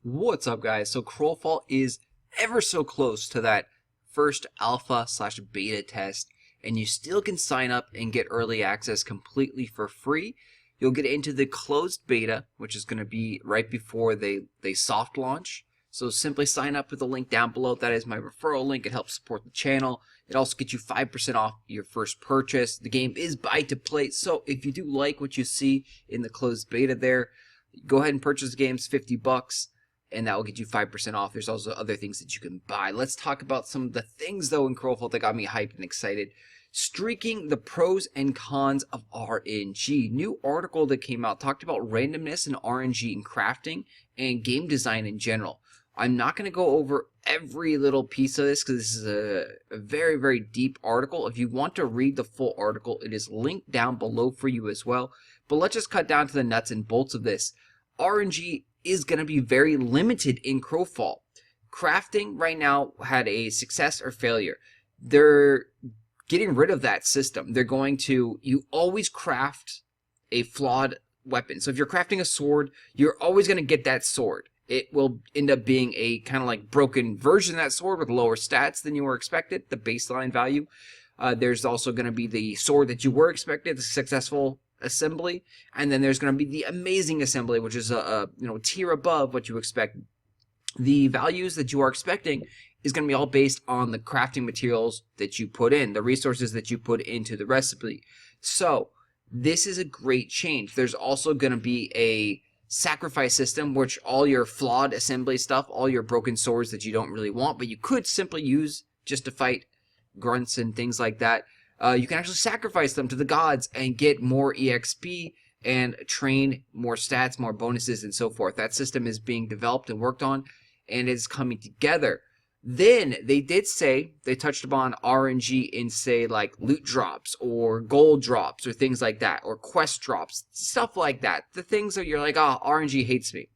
What's up, guys? So Crowfall is ever so close to that first alpha/beta test, and you still can sign up and get early access completely for free. You'll get into the closed beta, which is going to be right before they soft launch. So simply sign up with the link down below. That is my referral link. It helps support the channel. It also gets you 5% off your first purchase. The game is buy to play, so if you do like what you see in the closed beta there, go ahead and purchase the games, $50. And that will get you 5% off. There's also other things that you can buy. Let's talk about some of the things, though, in Crowfall that got me hyped and excited. Streaking, the pros and cons of RNG. New article that came out talked about randomness and RNG in crafting and game design in general. I'm not going to go over every little piece of this because this is a very, very deep article. If you want to read the full article, it is linked down below for you as well. But let's just cut down to the nuts and bolts of this. RNG is going to be very limited in Crowfall. Crafting right now had a success or failure. They're getting rid of that system. They're going to, you always craft a flawed weapon. So if you're crafting a sword, you're always going to get that sword. It will end up being a kind of like broken version of that sword with lower stats than you were expected, the baseline value. There's also going to be the sword that you were expected, the successful assembly, and then there's going to be the amazing assembly, which is a tier above what you expect. The values that you are expecting is going to be all based on the crafting materials that you put in, the resources that you put into the recipe. So this is a great change. There's also going to be a sacrifice system, which all your flawed assembly stuff, all your broken swords that you don't really want, but you could simply use just to fight grunts and things like that. You can actually sacrifice them to the gods and get more EXP and train more stats, more bonuses, and so forth. That system is being developed and worked on and is coming together. Then they did say, they touched upon RNG in, say, like loot drops or gold drops or things like that, or quest drops, stuff like that. The things that you're like, oh, RNG hates me.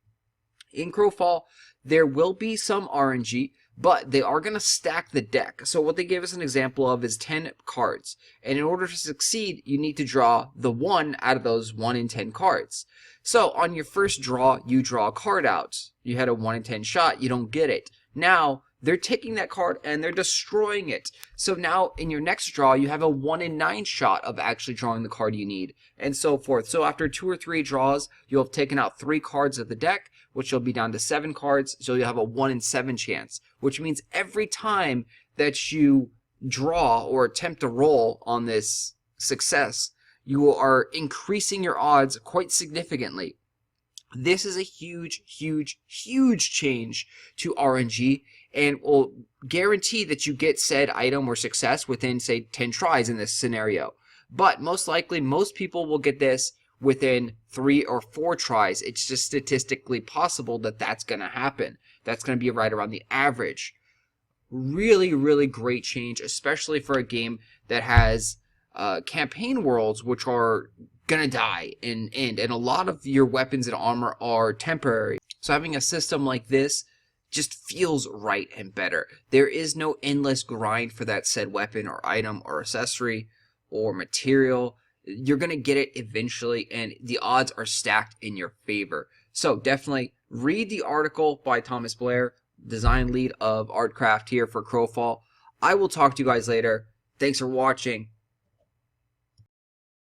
In Crowfall, there will be some RNG, but they are going to stack the deck. So what they gave us an example of is 10 cards. And in order to succeed, you need to draw the 1 out of those 1 in 10 cards. So on your first draw, you draw a card out. You had a 1 in 10 shot, you don't get it. Now, they're taking that card and they're destroying it. So now in your next draw, you have a 1 in 9 shot of actually drawing the card you need, and so forth. So after 2 or 3 draws, you'll have taken out 3 cards of the deck, which will be down to 7 cards. So you'll have a 1 in 7 chance, which means every time that you draw or attempt to roll on this success, you are increasing your odds quite significantly. This is a huge, huge, huge change to RNG, and will guarantee that you get said item or success within, say, 10 tries in this scenario. But most likely, most people will get this within 3 or 4 tries. It's just statistically possible that that's going to happen. That's going to be right around the average. Really, really great change, especially for a game that has campaign worlds, which are going to die and end. And a lot of your weapons and armor are temporary. So having a system like this just feels right and better. There is no endless grind for that said weapon or item or accessory or material. You're going to get it eventually, and the odds are stacked in your favor. So definitely read the article by Thomas Blair, design lead of ArtCraft here for Crowfall. I will talk to you guys later. Thanks for watching.